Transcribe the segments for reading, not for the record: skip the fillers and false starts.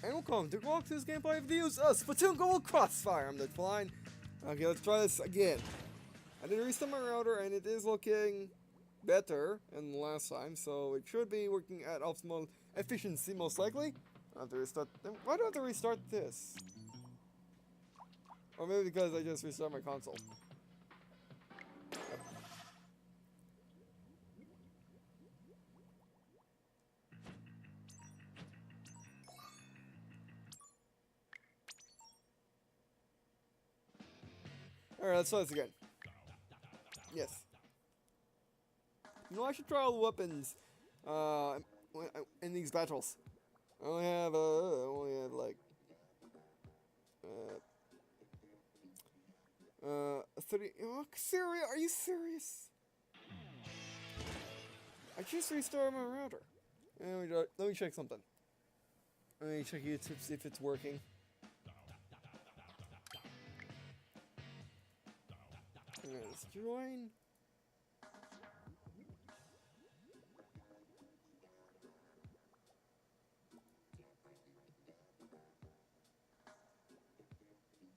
and welcome to Walkthrough's gameplay videos of Splatoon Global Tesfire. I'm the flying. Okay, let's try this again. I did restart my router and it is looking better than the last time, so it should be working at optimal efficiency most likely. I have to restart. Why do I have to restart this? Or maybe because I just restarted my console. Alright, let's try this again. Yes. You know, I should try all the weapons in these battles. I only have like 30. Oh, serious? Are you serious? I just restarted my router. Let me check something. Let me check YouTube, see if it's working. Let's join.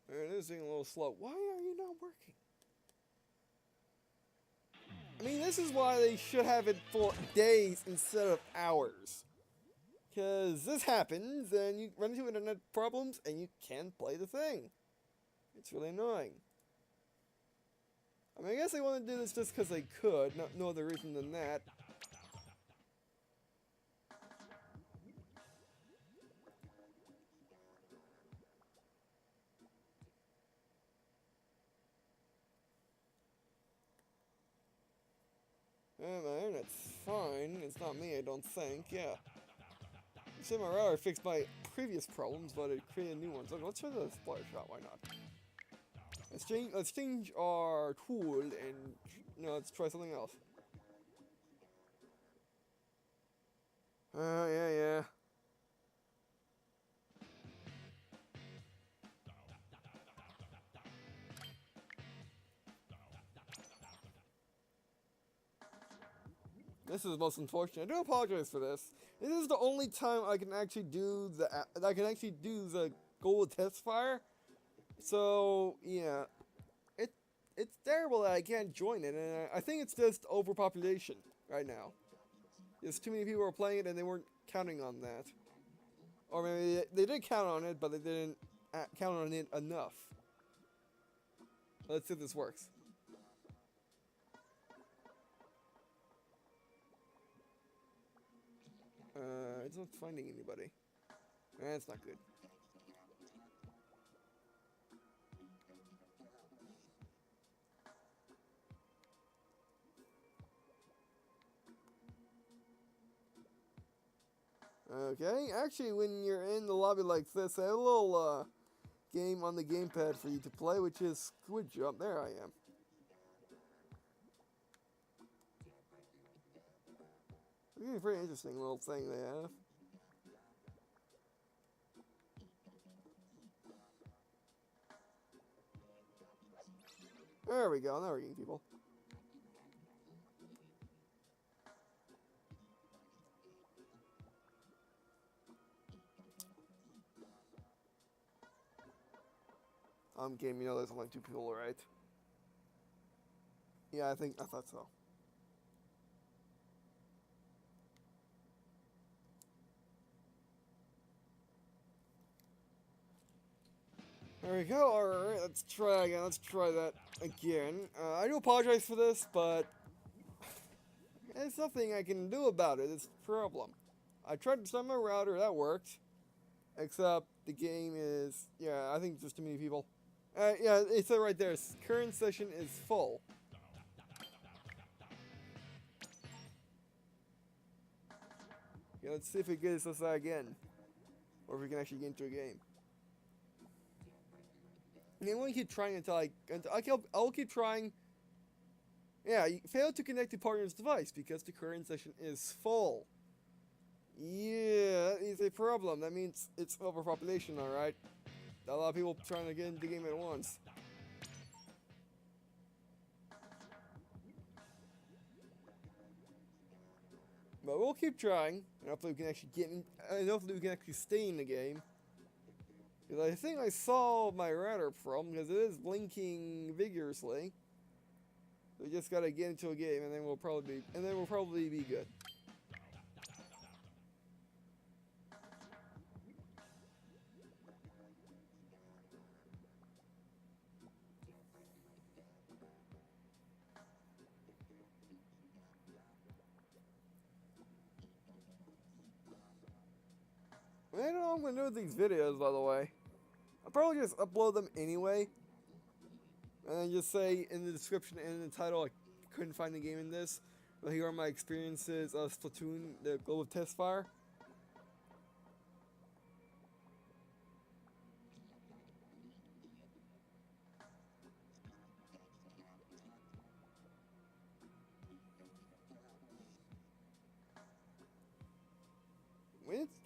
It is being a little slow. Why are you not working? I mean, this is why they should have it for days instead of hours. Because this happens, and you run into internet problems, and you can't play the thing. It's really annoying. I mean, I guess they want to do this just because they could, no other reason than that. My internet's fine. It's not me, I don't think. Yeah. You said my router fixed my previous problems, but it created new ones. Okay, let's try the splatter shot. Why not? Let's change our tool and let's try something else. Yeah. This is most unfortunate. I do apologize for this. This is the only time I can actually do the Global Tesfire. So yeah, it's terrible that I can't join it, and I think it's just overpopulation right now. There's too many people are playing it, and they weren't counting on that, or maybe they did count on it, but they didn't count on it enough. Let's see if this works. It's not finding anybody. That's not good. Okay, actually when you're in the lobby like this, I have a little game on the gamepad for you to play, which is Squid Jump. There I am. It's a pretty interesting little thing they have. There we go, now we're getting people. Game, there's only 2 people, right? Yeah, I thought so. There we go, alright, let's try again, let's try that again. I do apologize for this, but there's nothing I can do about it, it's the problem. I tried to start my router, that worked. Except the game is, I think just too many people. Yeah, it said right there, current session is full. Yeah, let's see if it gets us that again. Or if we can actually get into a game. And I'm going to keep trying until I'll keep trying. Yeah, you failed to connect to partner's device because the current session is full. Yeah, that is a problem. That means it's overpopulation, alright? A lot of people trying to get into the game at once. But we'll keep trying, and hopefully we can actually get in, and hopefully we can actually stay in the game. Because I think I solved my router problem because it is blinking vigorously. We just gotta get into a game and then we'll probably be good. I don't know what I'm gonna do with these videos, by the way. I'll probably just upload them anyway. And then just say in the description and in the title, I couldn't find the game in this. But here are my experiences of Splatoon, the Global Tesfire.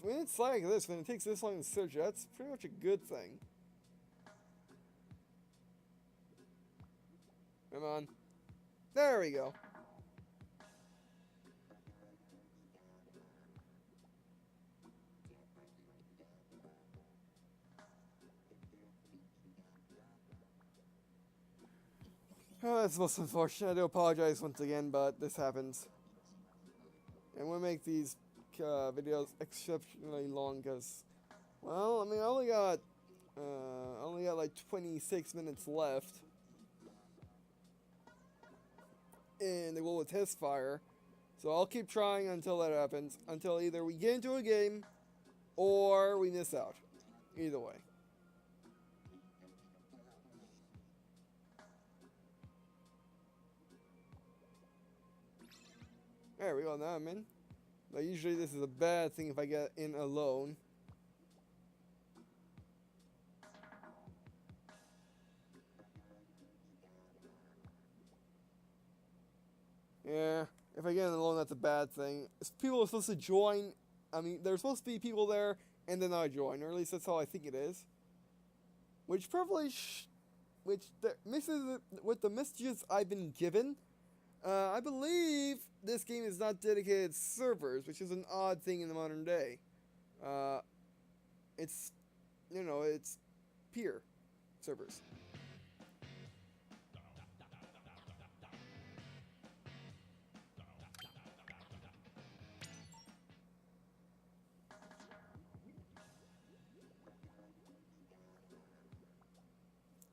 When it's like this, when it takes this long to search, that's pretty much a good thing. Come on. There we go. Oh, that's most unfortunate. I do apologize once again, but this happens. And we'll make these videos exceptionally long because, well, I mean, I only got like 26 minutes left in the Global Tesfire, so I'll keep trying until that happens. Until either we get into a game or we miss out. Either way. There we go. Now I'm in. But usually this is a bad thing if I get in alone. Yeah, if I get in alone, that's a bad thing. People are supposed to join. I mean, there's supposed to be people there, and then I join, or at least that's how I think it is. Which probably, misses with the messages I've been given. I believe this game is not dedicated servers, which is an odd thing in the modern day. It's, you know, it's peer servers.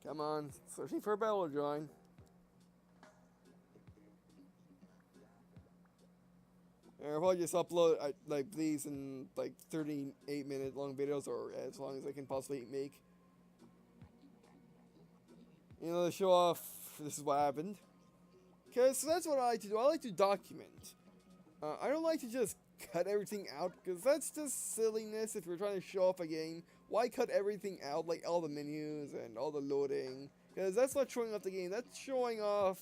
Come on, searching for a battle to join. I'll probably just upload like these in like 38-minute long videos, or as long as I can possibly make. You know, to show off this is what happened. Because that's what I like to do. I like to document. I don't like to just cut everything out, because that's just silliness if you're trying to show off a game. Why cut everything out, like all the menus and all the loading? Because that's not showing off the game, that's showing off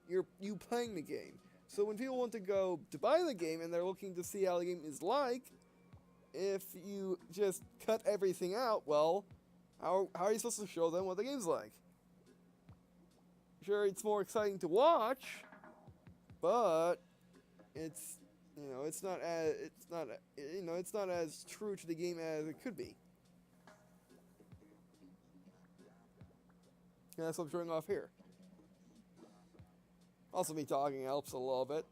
you playing the game. So when people want to go to buy the game and they're looking to see how the game is like, if you just cut everything out, well, how are you supposed to show them what the game's like? Sure, it's more exciting to watch, but it's, you know, it's not as true to the game as it could be. And that's what I'm showing off here. Also, me talking helps a little bit.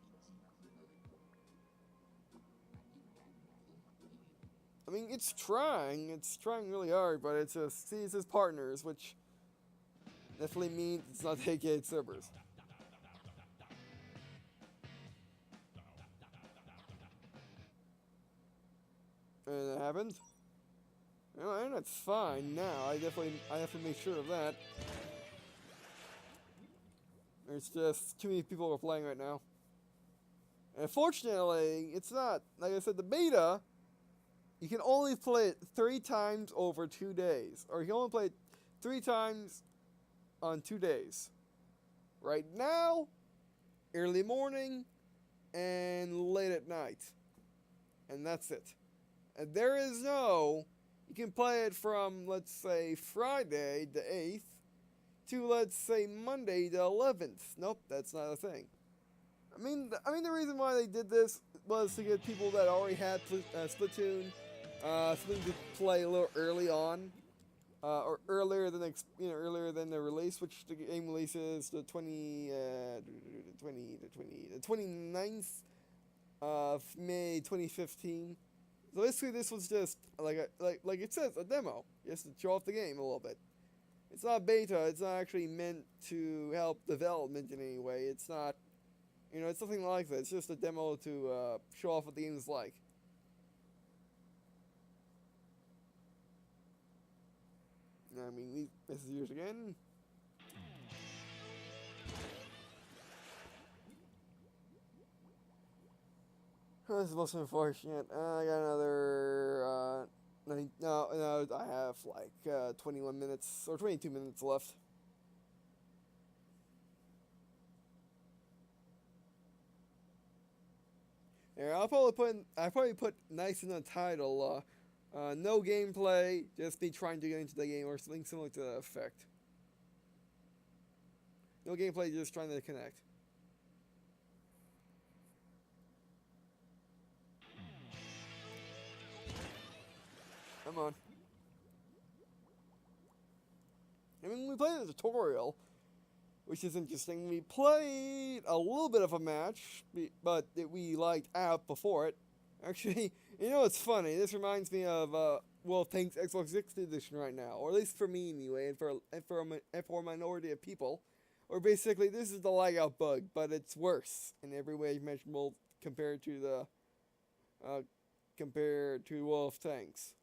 I mean, it's trying really hard, but it just sees its partners, which definitely means it's not dedicated servers. And it happened. Alright, that's fine now. I have to make sure of that. There's just too many people who are playing right now. And unfortunately, it's not, like I said, the beta, you can only play it 3 times over 2 days. Or you can only play it 3 times on 2 days. Right now, early morning, and late at night. And that's it. And there is no, you can play it from, let's say, Friday the 8th, to, let's say, Monday the 11th. Nope, that's not a thing. I mean, the reason why they did this was to get people that already had Splatoon something to play a little early on. or earlier than earlier than the release, which the game releases the 29th of May 2015. So basically, this was just like it says, a demo, just to show off the game a little bit. It's not beta. It's not actually meant to help development in any way. It's not, it's nothing like that. It's just a demo to show off what the game is like. I mean, this is yours again. Oh, this is most unfortunate. I got another. No, I have like 21 minutes or 22 minutes left. There, I probably put nice in the title. No gameplay, just me trying to get into the game or something similar to that effect. No gameplay, just trying to connect. Come on. I mean, we played a tutorial, which is interesting. We played a little bit of a match, but we liked out before it. Actually, it's funny. This reminds me of Thanks Xbox 60 edition right now, or at least for me anyway, and for a minority of people. Or basically, this is the lag out bug, but it's worse in every way imaginable compared to Wolf Tanks.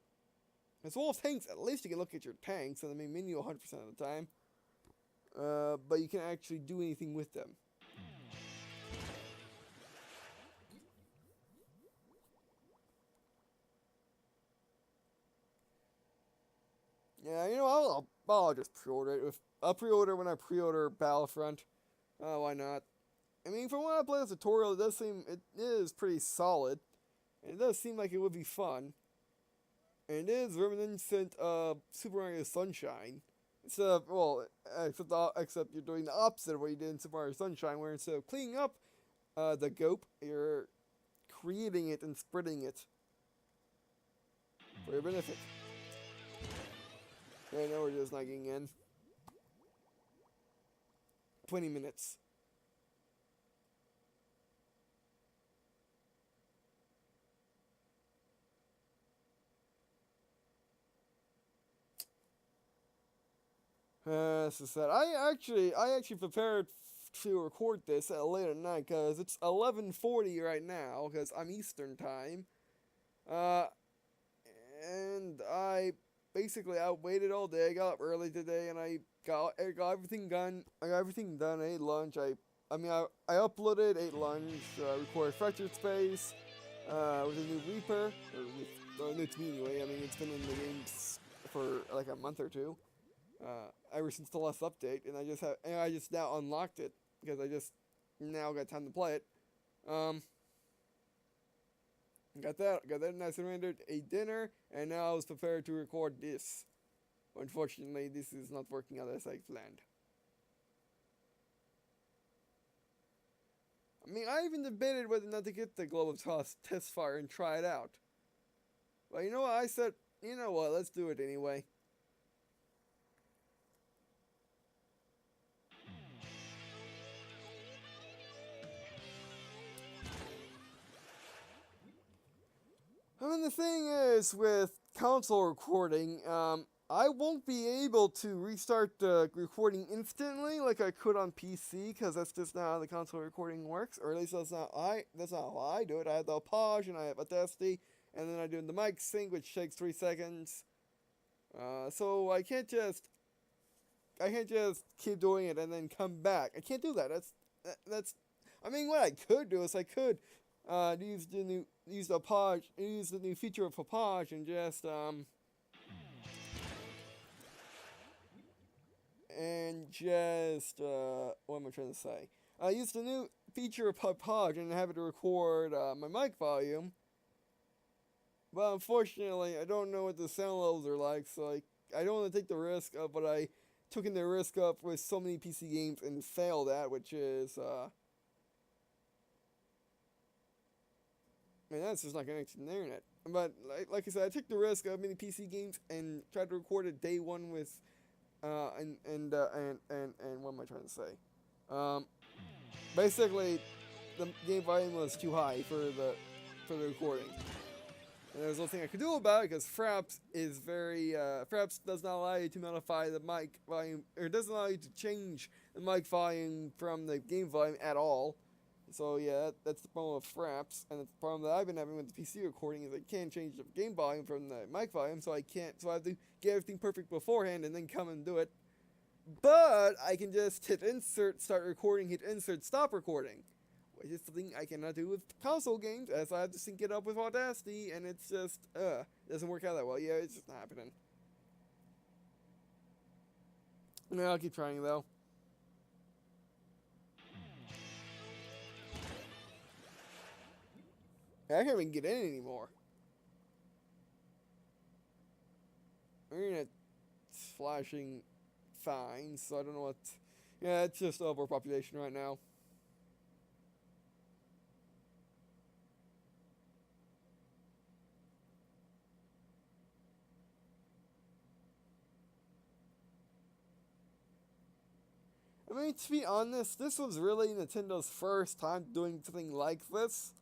As Wolf Tanks, at least you can look at your tanks in the main menu 100% of the time, but you can't actually do anything with them. Yeah, I'll just pre-order it. I'll pre-order when I pre-order Battlefront. Why not? I mean, from what I played the tutorial, it is pretty solid. And it does seem like it would be fun. And it is reminiscent of Super Mario Sunshine. Except you're doing the opposite of what you did in Super Mario Sunshine, where instead of cleaning up the goop, you're creating it and spreading it for your benefit. Okay, now we're just not getting in. 20 minutes. This is sad. I actually prepared to record this at late at night because it's 11:40 right now because I'm Eastern time. And I waited all day. I got up early today and I got everything done. I got everything done. I ate lunch. I uploaded, ate lunch, recorded Fractured Space, with a new Reaper, new to me anyway. I mean, it's been in the games for like a month or two. Ever since the last update, and I just now unlocked it because I just now got time to play it. Got that nice and rendered, ate dinner, and now I was prepared to record this. Unfortunately, this is not working out as I planned. I mean, I even debated whether or not to get the Global Tesfire and try it out. But you know what? I said, you know what? Let's do it anyway. I mean, the thing is, with console recording, I won't be able to restart the recording instantly like I could on PC, because that's just not how the console recording works, or at least that's not how I do it. I have the pause, and I have Audacity, and then I do the mic sync, which takes 3 seconds. So I can't just keep doing it and then come back. I can't do that. I mean, what I could do is I could use the new feature of Papage and just what am I trying to say? I use the new feature of Papage and have it record my mic volume. But unfortunately, I don't know what the sound levels are like, so I don't want to take the risk of what I took in the risk of with so many PC games and failed at, which is man, that's just not connected to the internet. But like I said, I took the risk of many PC games and tried to record it day one with, and what am I trying to say? Um, Basically, the game volume was too high for the recording. And there's no thing I could do about it because Fraps is Fraps does not allow you to modify the mic volume, or doesn't allow you to change the mic volume from the game volume at all. So yeah, that's the problem with Fraps, and the problem that I've been having with the PC recording is I can't change the game volume from the mic volume, so I have to get everything perfect beforehand and then come and do it. But I can just hit insert, start recording, hit insert, stop recording. Which is something I cannot do with console games, as I have to sync it up with Audacity, and it's just, doesn't work out that well. Yeah, it's just not happening. Yeah, I'll keep trying, though. I can't even get in anymore. Internet's flashing fine, so I don't know what... Yeah, it's just overpopulation right now. I mean, to be honest, this was really Nintendo's first time doing something like this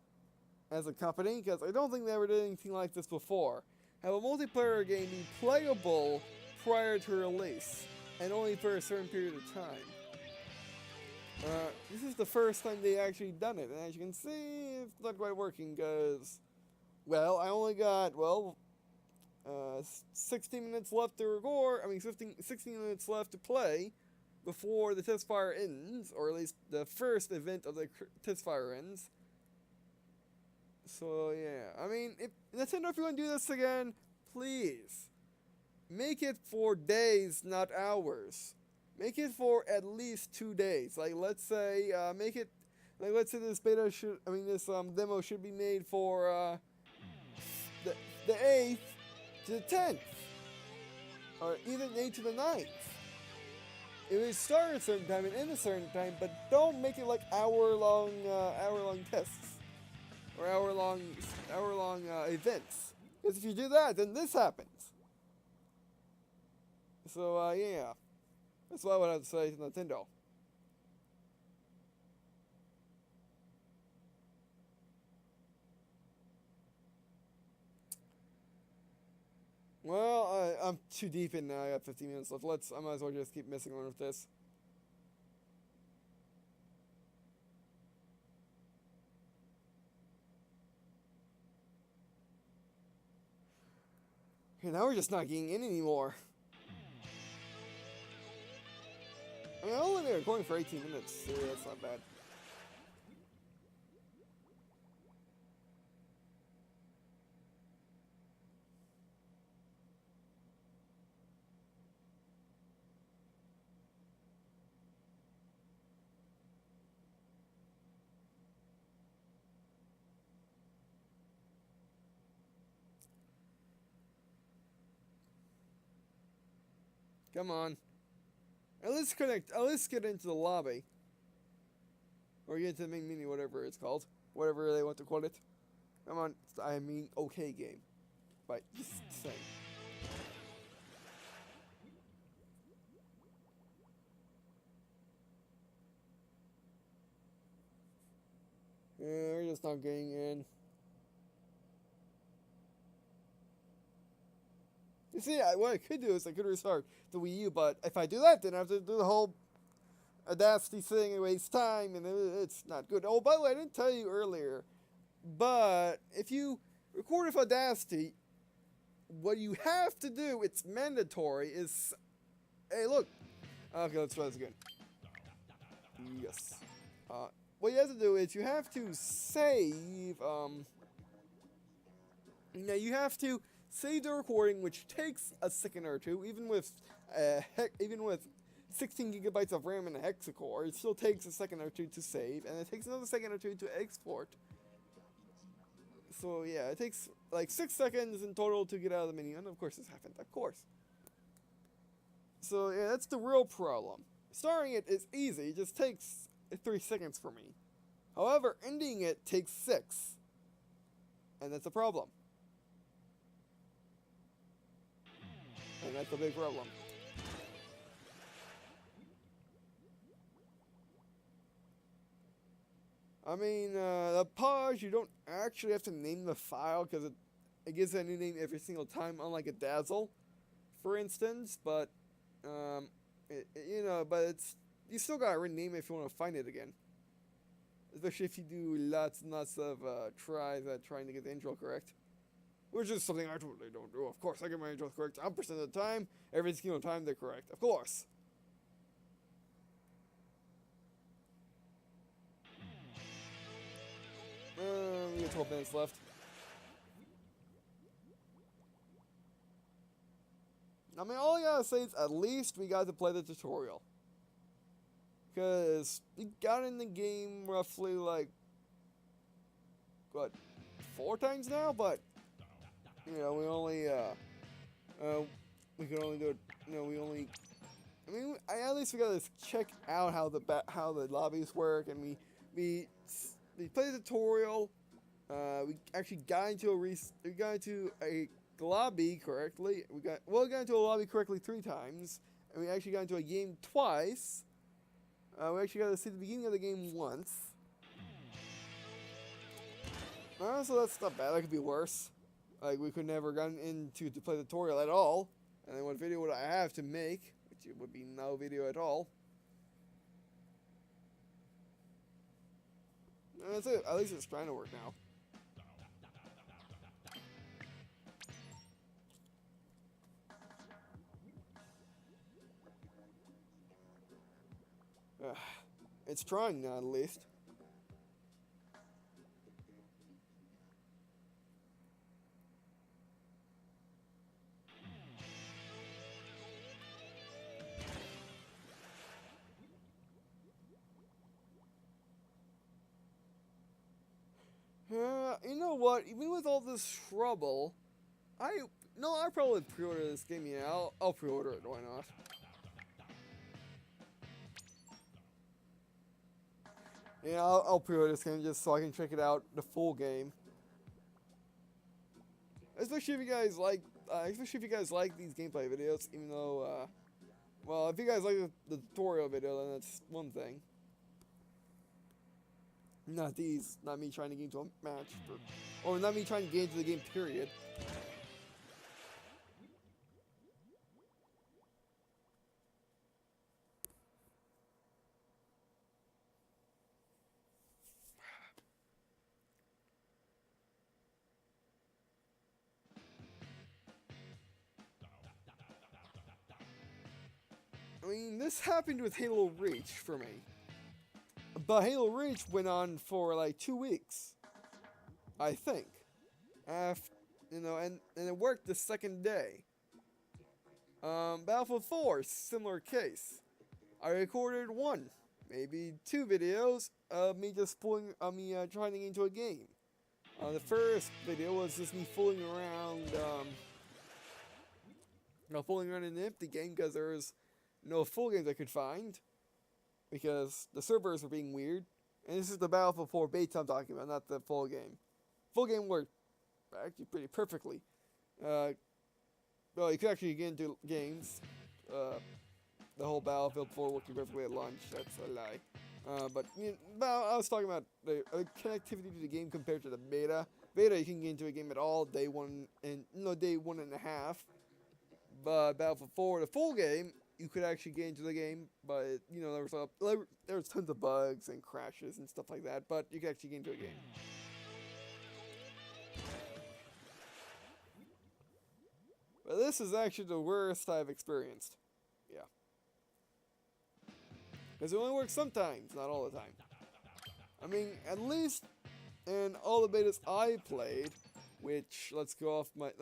as a company, because I don't think they ever did anything like this before. Have a multiplayer game be playable prior to release, and only for a certain period of time. This is the first time they actually done it, and as you can see, it's not quite working, because, well, I only got, 16 minutes left to record, 16 minutes left to play, before the Tesfire ends, or at least the first event of the Tesfire ends. So yeah, I mean, if Nintendo, if you want to do this again, please make it for days, not hours. Make it for at least 2 days. Like let's say, let's say this beta should, this demo should be made for the 8th to the 10th, or either the 8th to the 9th. It would start at a certain time and end at a certain time, but don't make it like hour-long tests or hour-long events. Because if you do that, then this happens. So yeah, that's what I would have to say to Nintendo. Well, I'm too deep in now. I got 15 minutes left. I might as well just keep messing around with this. Okay, now we're just not getting in anymore. I mean, I've only been recording for 18 minutes, so that's not bad. Come on. At least get into the lobby. Or get into the main menu, whatever it's called. Whatever they want to call it. Come on. I mean, okay game. But just saying. Yeah, we're just not getting in. You see, what I could do is I could restart the Wii U, but if I do that, then I have to do the whole Audacity thing and waste time, and it's not good. Oh, by the way, I didn't tell you earlier, but if you record with Audacity, what you have to do, it's mandatory, is... Hey, look. Okay, let's try this again. Yes. What you have to do is you have to save, you have to save the recording, which takes a second or two, even with 16 gigabytes of RAM and a hexacore. It still takes a second or two to save, and it takes another second or two to export. So yeah, it takes like 6 seconds in total to get out of the menu, and of course this happened, of course. So yeah, that's the real problem. Starting it is easy, it just takes 3 seconds for me. However, ending it takes 6. And that's a problem. That's the big problem. I mean, the pause, you don't actually have to name the file because it gives a new name every single time, unlike a Dazzle, for instance. But, but you still gotta rename it if you want to find it again. Especially if you do lots and lots of tries at trying to get the intro correct. Which is something I totally don't do. Of course, I get my intros correct 100% of the time. Every single time they're correct. Of course. We got 12 minutes left. I mean, all I gotta say is at least we got to play the tutorial. Because we got in the game roughly like, what, 4 times now? But, we only, we could only do it, at least we gotta check out how the lobbies work, and we played the tutorial. We actually got into a lobby correctly. We got into a lobby correctly 3 times, and we actually got into a game twice. We actually got to see the beginning of the game once. So that's not bad. That could be worse. Like, we could never gotten into to play the tutorial at all. And then what video would I have to make? Which it would be no video at all. And that's it. At least it's trying to work now. It's trying now, at least. You know what? Even with all this trouble, I probably pre-order this game. Yeah, I'll pre-order it. Why not? Yeah, I'll pre-order this game just so I can check it out, the full game. Especially if you guys like these gameplay videos. Even though, well, if you guys like the tutorial video, then that's one thing. Not me trying to get into a match, or not me trying to get into the game. Period. I mean, this happened with Halo Reach for me. But Halo Reach went on for like 2 weeks, I think. And it worked the second day. Battlefield 4, similar case. I recorded 1, maybe 2 videos of me just trying to get into a game. The first video was just me fooling around in an empty game because there was no full games I could find. Because the servers were being weird. And this is the Battlefield 4 beta I'm talking about, not the full game. Full game worked actually pretty perfectly. Well, you could actually get into games. The whole Battlefield 4 working perfectly at launch. That's a lie. But I was talking about the connectivity to the game compared to the beta. Beta, you can get into a game at all day 1 and day 1.5. But Battlefield 4, the full game, you could actually get into the game, but there was tons of bugs and crashes and stuff like that. But you could actually get into a game. But this is actually the worst I've experienced. Yeah, because it only works sometimes, not all the time. I mean, at least in all the betas I played, which let's go off from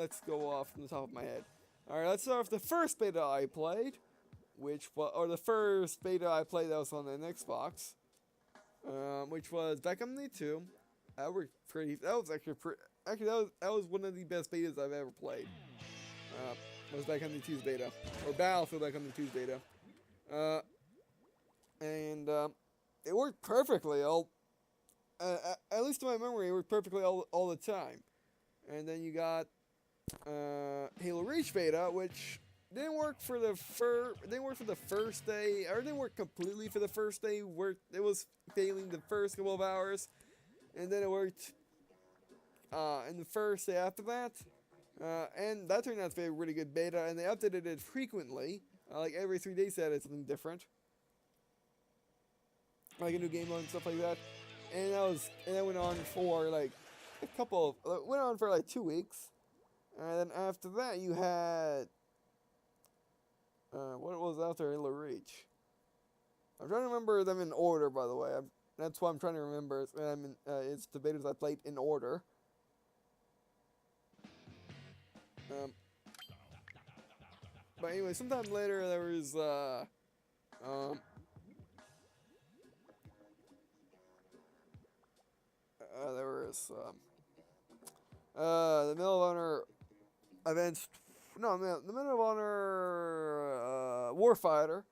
the top of my head. All right, let's start with the first beta I played. The first beta I played that was on an Xbox, which was Back on the 2. That was one of the best betas I've ever played. Was Back on the 2's beta, or Battlefield Back on the 2's beta, and it worked perfectly. At least to my memory, it worked perfectly all the time. And then you got Halo Reach beta, which didn't work for the first day, or it didn't work completely for the first day. It was failing the first couple of hours, and then it worked in the first day after that. And that turned out to be a really good beta, and they updated it frequently. Like every 3 days, they added something different, like a new game mode and stuff like that. And that went on for like went on for like 2 weeks, and then after that you had what was after Halo Reach. I'm trying to remember them in order, by the way. That's what I'm trying to remember. It's the betas I played in order. But anyway, sometime later there was the Medal of Honor events. No, the Medal of Honor Warfighter.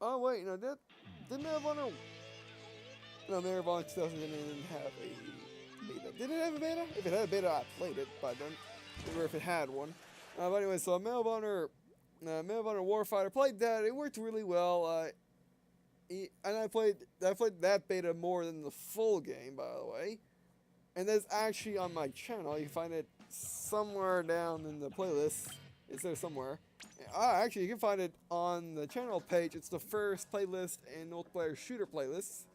Oh wait, no, did Medal of Honor? No, Medal of Honor 2000 didn't have a beta. Did it have a beta? If it had a beta, I played it, but I don't remember if it had one. But anyway, so Medal of Honor Warfighter, played that. It worked really well. And I played that beta more than the full game, by the way. And that's actually on my channel. You can find it somewhere down in the playlist. It's there somewhere. Actually, you can find it on the channel page. It's the first playlist in multiplayer shooter playlists.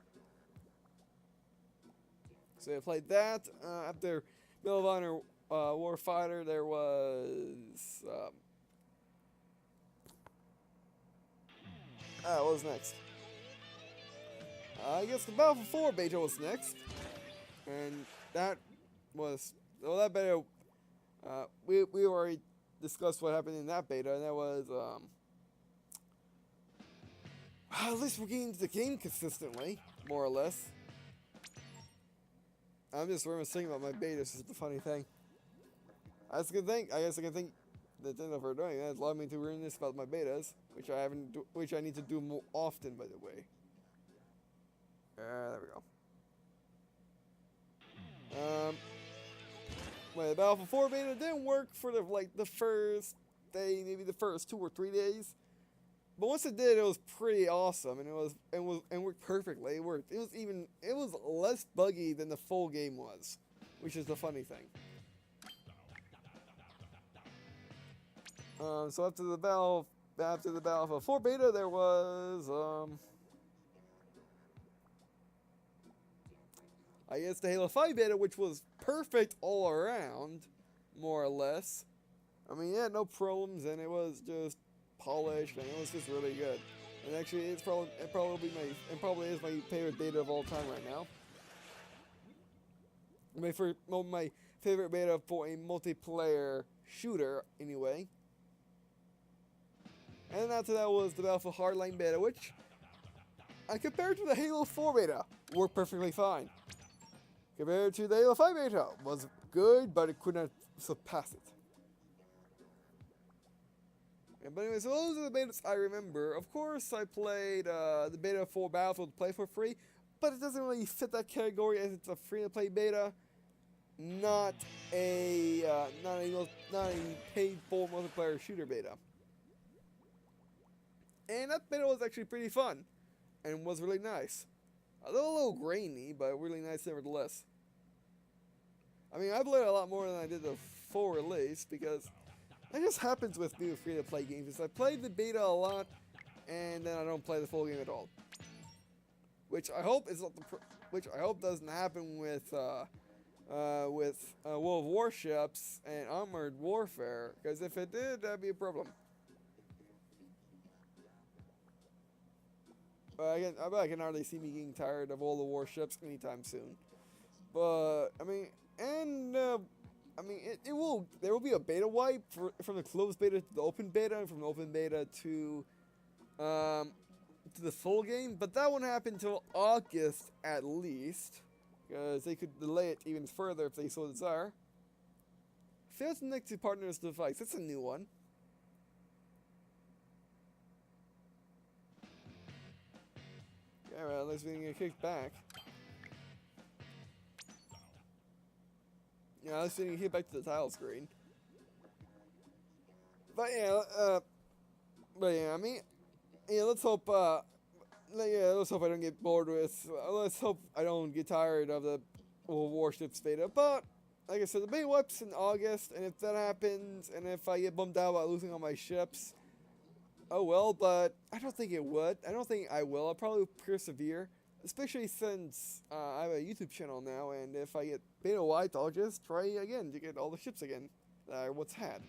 So I played that. After Medal of Honor Warfighter, there was... what was next? I guess the Battlefield 4 beta was next. And that was... Well, that beta... we already discussed what happened in that beta, and that was... at least we're getting into the game consistently, more or less. I'm just reminiscing about my betas. This is the funny thing. That's a good thing. I guess I can thank Nintendo for doing that. It's allowed me to reminisce about my betas, which I need to do more often, by the way. There we go. Well, the Battlefield 4 beta didn't work for the first day, maybe the first 2 or 3 days. But once it did, it was pretty awesome, and it worked perfectly. It worked. It was less buggy than the full game was, which is the funny thing. So after the Battlefield 4 beta, there was I guess the Halo 5 beta, which was perfect all around, more or less. I mean, it had no problems, and it was just polished, and it was just really good. And actually, it probably is my favorite beta of all time right now. My favorite beta for a multiplayer shooter, anyway. And after that was the Battlefield Hardline beta, which, compared to the Halo 4 beta, worked perfectly fine. Compared to the Halo 5 beta, was good, but it could not surpass it. But anyway, so those are the betas I remember. Of course, I played the beta for Battlefield to play for free, but it doesn't really fit that category as it's a free-to-play beta, not a paid-for multiplayer shooter beta. And that beta was actually pretty fun, and was really nice. A little grainy, but really nice nevertheless. I mean, I played a lot more than I did the full release, because that just happens with me with free-to-play games. Is I play the beta a lot, and then I don't play the full game at all. Which I hope doesn't happen with World of Warships and Armored Warfare, because if it did, that'd be a problem. I can hardly see me getting tired of all the warships anytime soon. But I mean, there will be a beta wipe from the closed beta to the open beta, and from the open beta to the full game. But that won't happen until August at least, because they could delay it even further if they so desire. Fails the next two partners device. That's a new one. Alright, let's get kicked back. Yeah, let's get back to the title screen. But yeah, I mean, yeah, let's hope. Yeah, let's hope I don't get bored with. Let's hope I don't get tired of the warships beta. But like I said, the beta wipes in August, and if that happens, and if I get bummed out about losing all my ships, oh well. But I don't think it would. I don't think I will. I'll probably persevere, especially since I have a YouTube channel now, and if I get beta wiped, I'll just try again to get all the ships again that I once had.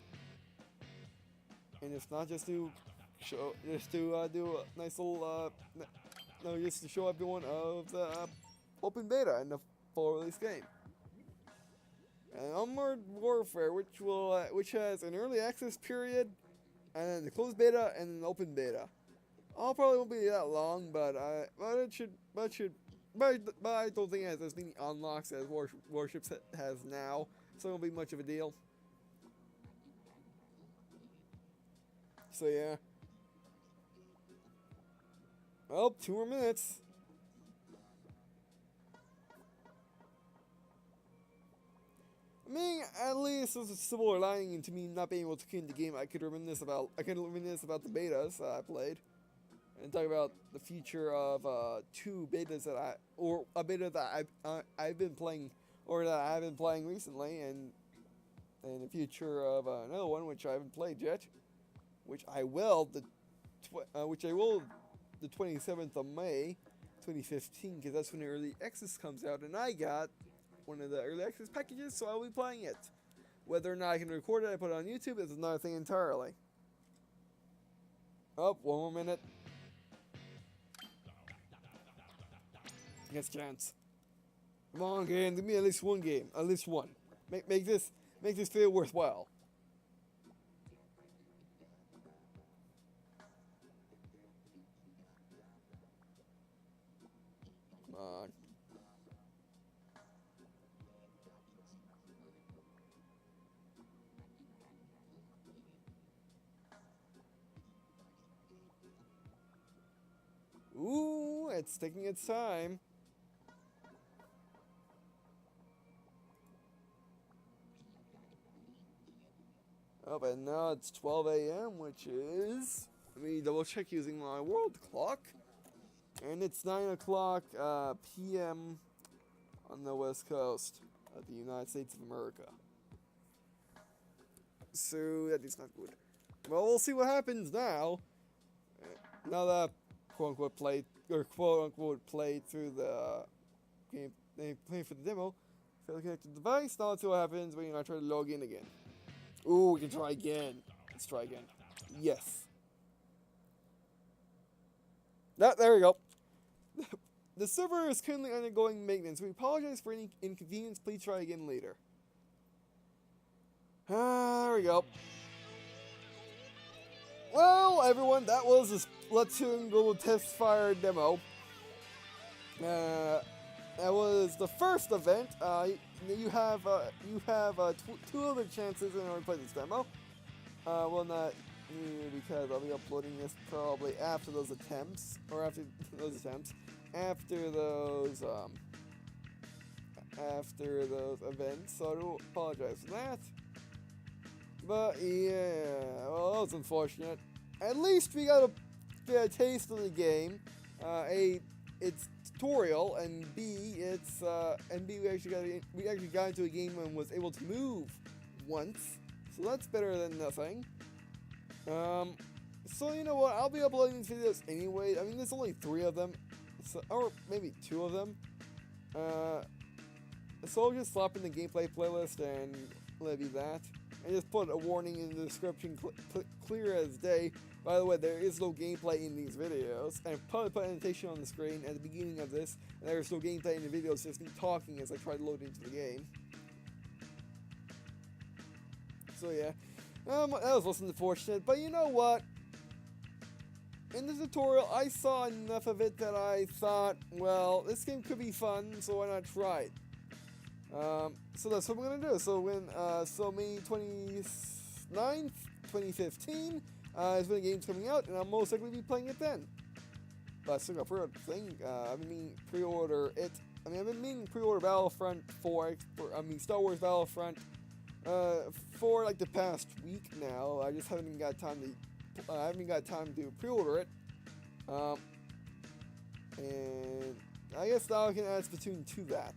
And it's not just to show, just to do a nice little, no, just to show everyone of the open beta and the full release game. And Armored Warfare, which has an early access period, and then the closed beta and an open beta. All probably won't be that long, but I don't think it has as many unlocks as Warships has now, so it won't be much of a deal. So yeah. Oh, 2 more minutes. I mean, at least there's a silver lining to me not being able to continue the game. I could reminisce about the betas that I played, and talk about the future of 2 betas or a beta that I've been playing, or that I've been playing recently, and the future of another one which I haven't played yet. Which I will the 27th of May, 2015, because that's when the early access comes out, and I got one of the early access packages, so I'll be playing it. Whether or not I can record it and put it on YouTube is another thing entirely. Oh, 1 more minute. Yes, chance. Come on, game. Give me at least 1 game. At least 1. Make this feel worthwhile. On. Ooh, it's taking its time. Oh, but now it's 12 a.m., which is... Let me double check using my world clock. And it's 9 o'clock p.m. on the west coast of the United States of America. So that is not good. Well, we'll see what happens now. Now that quote-unquote played through the game, they played for the demo. Fail to connect the device. Now let's see what happens when I try to log in again. Ooh, we can try again. Let's try again. Yes. There we go. The server is currently undergoing maintenance. We apologize for any inconvenience. Please try again later. There we go. Well, everyone, that was the Splatoon Global Tesfire demo. That was the first event. You have 2 other chances in order to play this demo. Well, not because I'll be uploading this probably after those attempts, after those events. So I do apologize for that. But yeah, well, that was unfortunate. At least we got a taste of the game. It's tutorial, and B, we actually got into a game and was able to move once. So that's better than nothing. So you know what? I'll be uploading these videos anyway. I mean, there's only 3 of them, or maybe 2 of them. So I'll just slap in the gameplay playlist and let it be that. And just put a warning in the description, clear as day. By the way, there is no gameplay in these videos. And probably put an annotation on the screen at the beginning of this. And there's no gameplay in the videos, just me talking as I try to load into the game. So yeah, that was less than unfortunate. But you know what? In the tutorial, I saw enough of it that I thought, well, this game could be fun, so why not try it? So that's what I'm gonna do. So May 29th, 2015 is when the game's coming out, and I'll most likely be playing it then. But I still got pre-order thing. I've been meaning pre-order it. I've been meaning pre-order Battlefront 4. Star Wars Battlefront for like the past week now. I just haven't got time to pre-order it. And I guess now I can add Spatoon to that.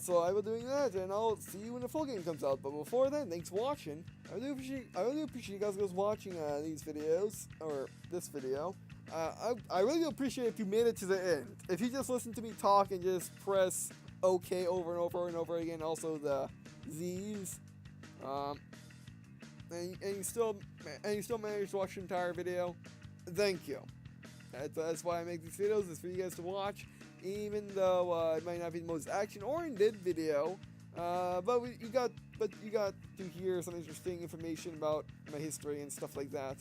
So I will be doing that, and I'll see you when the full game comes out. But before then, thanks for watching. I really appreciate you guys watching these videos, or this video. I really appreciate if you made it to the end. If you just listen to me talk and just press OK over and over and over again, also the Z's, and you still managed to watch the entire video, thank you. That's why I make these videos, is for you guys to watch. Even though it might not be the most action-oriented video, but you got to hear some interesting information about my history and stuff like that.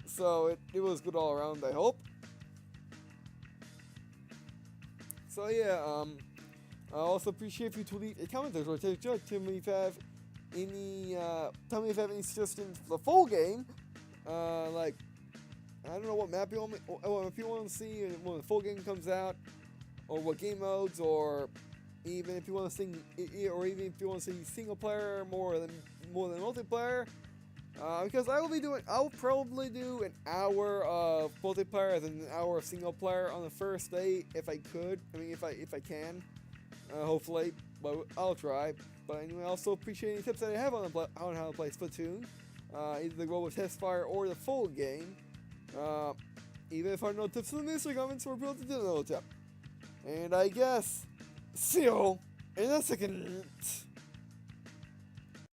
So it was good all around, I hope. So yeah, I also appreciate if you to leave a comment or tell me if you have any suggestions for the full game. Like, I don't know what map you want to see when the full game comes out, or what game modes, or even if you want to see single player more than multiplayer. Because I'll probably do an hour of multiplayer and an hour of single player on the first day if I could. I mean, if I can, hopefully, but I'll try. But anyway, I also appreciate any tips that I have on how to play Splatoon, either the Global Tesfire or the full game. Even if I know tips in the mystery comments, we're able to do another tip. And I guess, see you in a second.